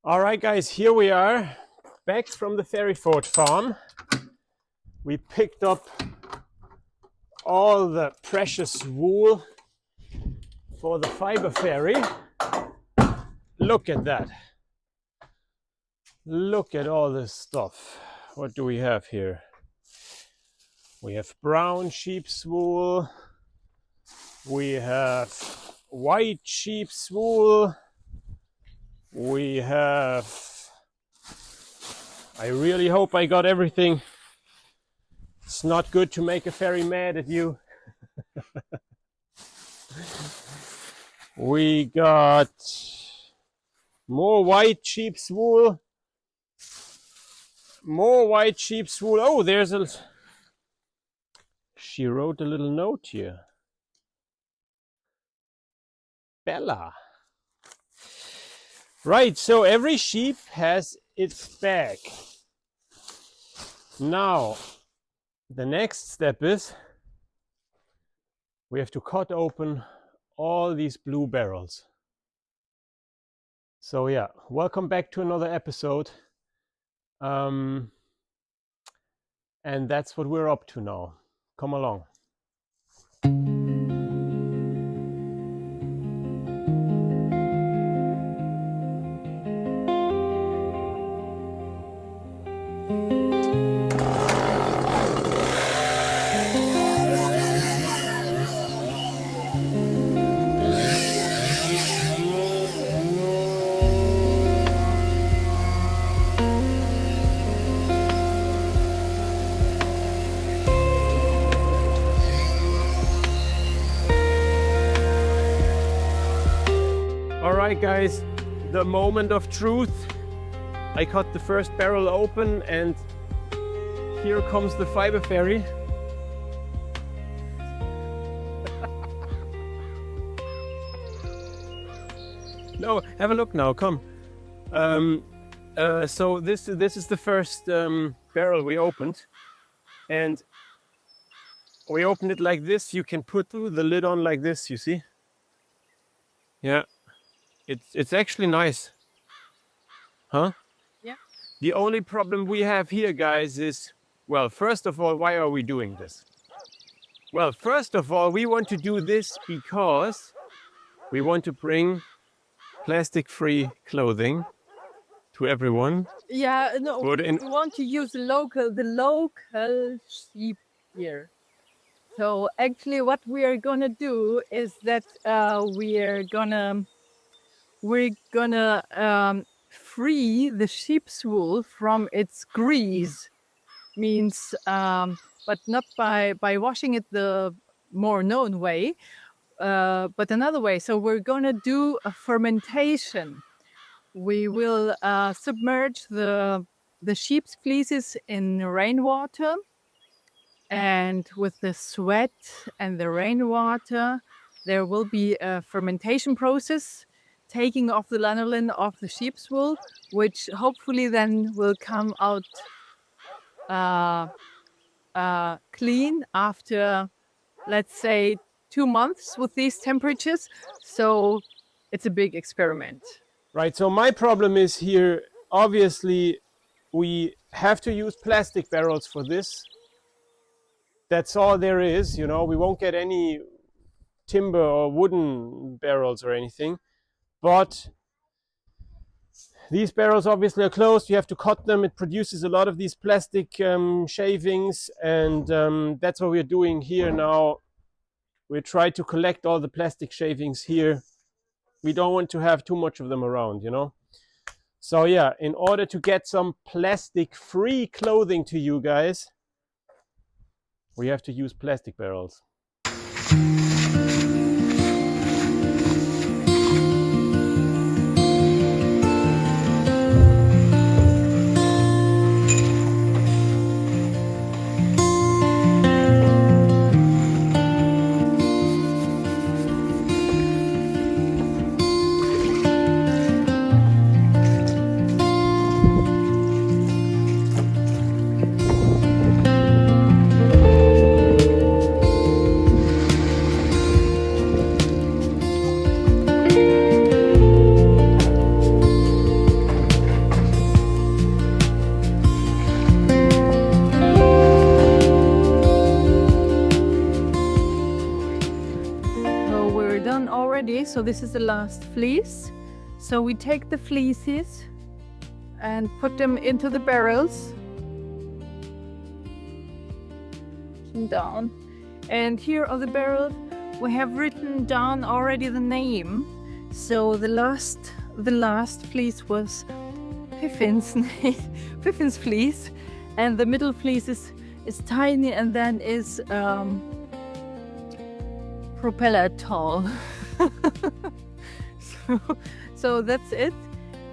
All right, guys, here we are back from the Ferryford farm. We picked up all the precious wool for the fiber ferry. Look at that. Look at all this stuff. What do we have here? We have brown sheep's wool. We have white sheep's wool. We have... I really hope I got everything. It's not good to make a ferry mad at you. We got more white sheep's wool. More white sheep's wool. Oh, there's a... She wrote a little note here. Bella. Right, so every sheep has its bag. Now, the next step is we have to cut open all these blue barrels. So yeah, welcome back to another episode. And that's what we're up to now. Come along. Alright guys, the moment of truth. I cut the first barrel open and here comes the fiber ferry. No, have a look now, come. So this is the first barrel we opened, and we opened it like this. You can put the lid on like this, you see? Yeah. It's actually nice. Huh? Yeah. The only problem we have here, guys, is, well, first of all, why are we doing this? Well, first of all, we want to do this because we want to bring plastic-free clothing to everyone. Yeah, no, we want to use the local sheep here. So actually what we are gonna do is that we're gonna free the sheep's wool from its grease. Means, but not by washing it the more known way, but another way. So we're gonna do a fermentation. We will submerge the sheep's fleeces in rainwater, and with the sweat and the rainwater, there will be a fermentation process, taking off the lanolin of the sheep's wool, which hopefully then will come out clean after, let's say, 2 months with these temperatures. So it's a big experiment. Right, so my problem is here, obviously, we have to use plastic barrels for this. That's all there is, you know, we won't get any timber or wooden barrels or anything. But these barrels obviously are closed. You have to cut them. It produces a lot of these plastic shavings, and that's what we're doing here now. We try to collect all the plastic shavings here. We don't want to have too much of them around, you know. So yeah, in order to get some plastic-free clothing to you guys, we have to use plastic barrels. ready. So this is the last fleece. So we take the fleeces and put them into the barrels. Down. And here on the barrel we have written down already the name. So the last fleece was Piffin's fleece, and the middle fleece is tiny, and then is propeller tall. so that's it.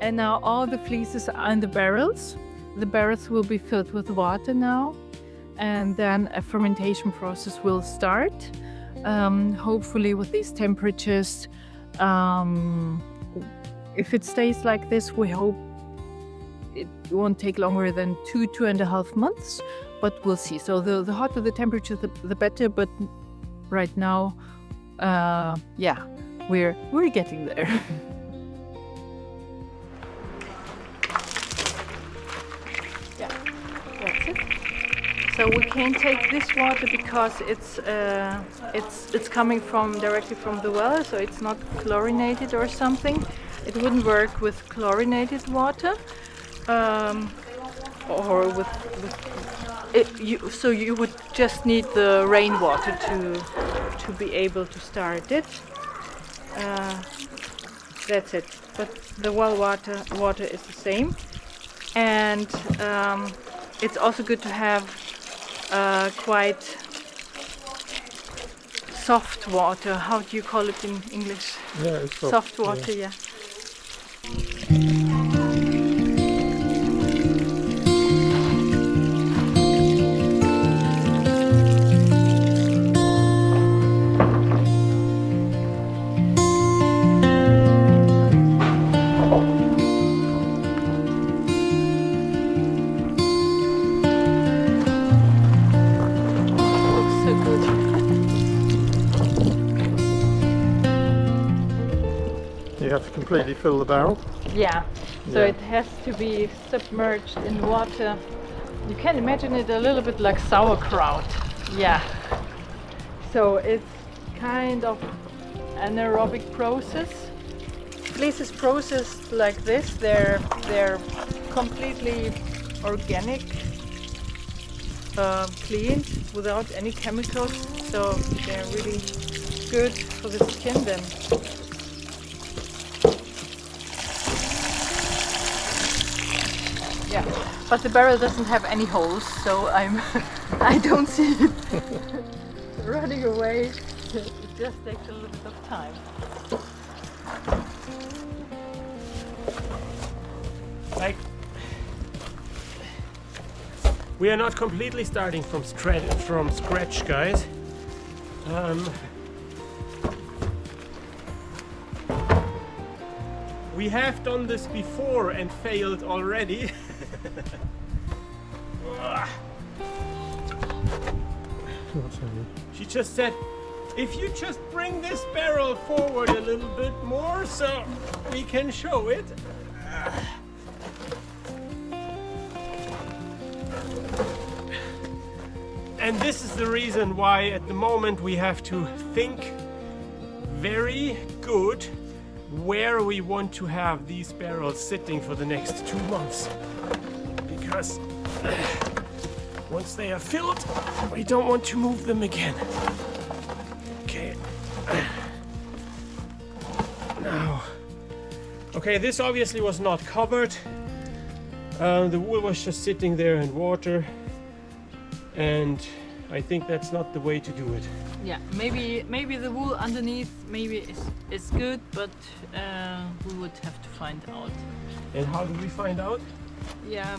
And now all the fleeces are in the barrels. The barrels will be filled with water now, and then a fermentation process will start. Hopefully with these temperatures, if it stays like this, we hope it won't take longer than 2.5 months, but we'll see. So the hotter the temperature, the better. But right now, yeah, we're getting there. Yeah, that's it. So we can't take this water because it's coming directly from the well, so it's not chlorinated or something. It wouldn't work with chlorinated water, or with it. So you would just need the rainwater to be able to start it. That's it. But the well water is the same, and it's also good to have quite soft water. How do you call it in English? Yeah, it's Soft water, yeah. You have to completely fill the barrel. Yeah, so Yeah. it has to be submerged in water. You can imagine it a little bit like sauerkraut. Yeah. So it's kind of anaerobic process. Fleece is processed like this. They're completely organic, cleaned without any chemicals. So they're really good for the skin then. Yeah, but the barrel doesn't have any holes, so I don't see it running away. It just takes a little bit of time. Like, we are not completely starting from scratch, guys. We have done this before and failed already. She just said, if you just bring this barrel forward a little bit more so we can show it. And this is the reason why at the moment we have to think very good where we want to have these barrels sitting for the next 2 months. Because once they are filled, we don't want to move them again. Okay. Now. Okay, this obviously was not covered. The wool was just sitting there in water. And I think that's not the way to do it. Yeah, maybe the wool underneath is good, but we would have to find out. And how do we find out? Yeah,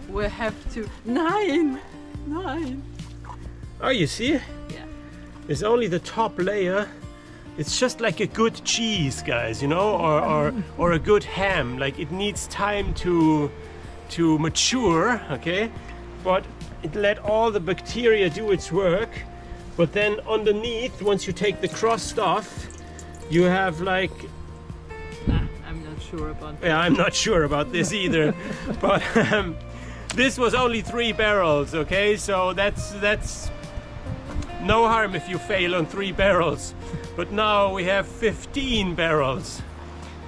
we have to 9. Oh, you see? Yeah. It's only the top layer. It's just like a good cheese, guys, you know, or a good ham. Like it needs time to mature, okay? But it let all the bacteria do its work. But then underneath, once you take the crust off, you have like... Nah, I'm not sure about that. Yeah, I'm not sure about this either. But this was only 3 barrels, okay? So that's no harm if you fail on 3 barrels, but now we have 15 barrels.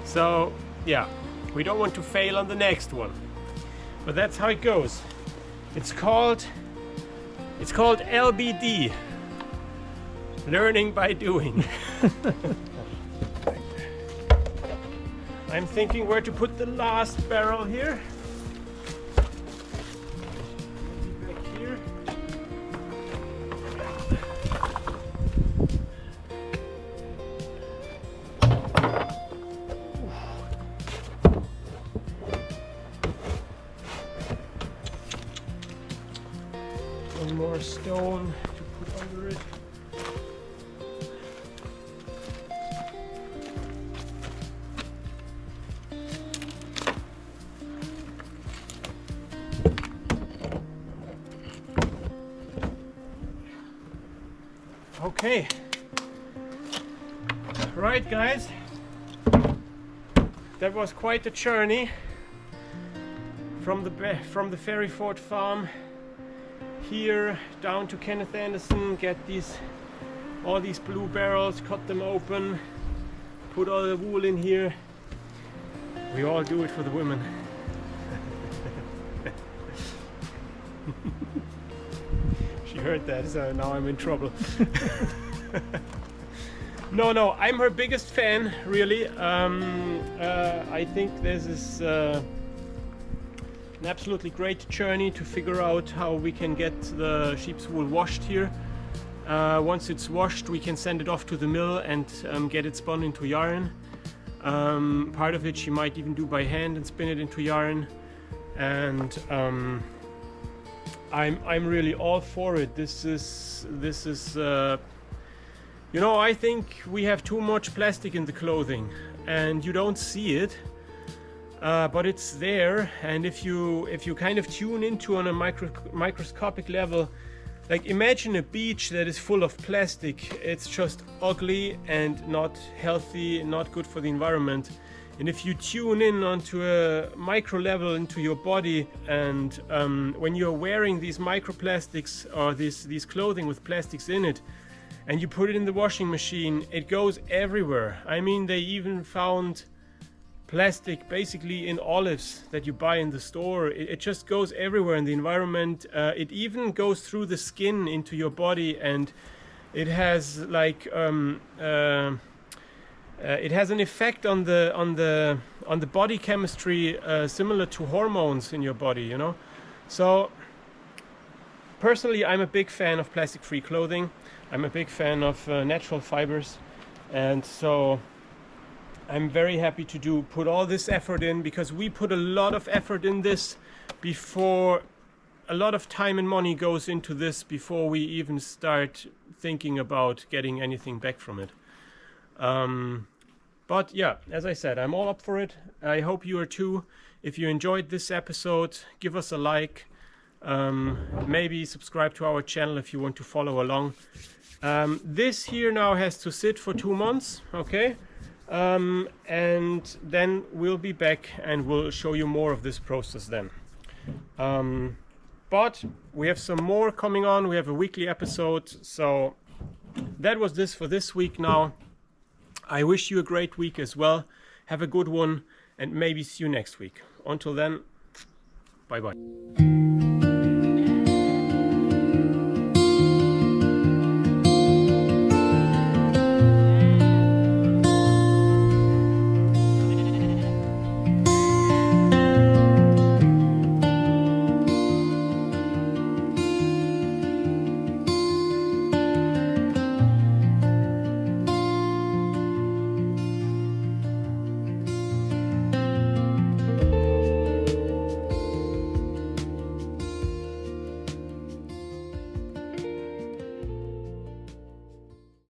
So yeah, we don't want to fail on the next one. But that's how it goes. It's called LBD. Learning by doing. I'm thinking where to put the last barrel here. Back here. One more stone to put under it. Okay, right guys, that was quite a journey from the Ferryford farm here down to Kenneth Anderson, get all these blue barrels, cut them open, put all the wool in here. We all do it for the women. She heard that, so now I'm in trouble. No, I'm her biggest fan, really. I think this is an absolutely great journey to figure out how we can get the sheep's wool washed here. Once it's washed, we can send it off to the mill and get it spun into yarn. Part of it she might even do by hand and spin it into yarn. And I'm really all for it. This is you know, I think we have too much plastic in the clothing and you don't see it, but it's there. And if you kind of tune into on a microscopic level, like imagine a beach that is full of plastic. It's just ugly and not healthy, not good for the environment. And if you tune in onto a micro level into your body, and when you're wearing these microplastics or these clothing with plastics in it, and you put it in the washing machine, it goes everywhere. I mean, they even found plastic basically in olives that you buy in the store. It just goes everywhere in the environment. It even goes through the skin into your body, and it has like it has an effect on the body chemistry similar to hormones in your body, you know. So personally, I'm a big fan of plastic-free clothing. I'm a big fan of natural fibers, and so I'm very happy to put all this effort in, because we put a lot of effort in this before. A lot of time and money goes into this before we even start thinking about getting anything back from it. But yeah, as I said, I'm all up for it. I hope you are too. If you enjoyed this episode, give us a like. Maybe subscribe to our channel if you want to follow along. This here now has to sit for 2 months, okay? And then we'll be back and we'll show you more of this process then. But we have some more coming on. We have a weekly episode. So that was this for this week now. I wish you a great week as well. Have a good one, and maybe see you next week. Until then, bye bye.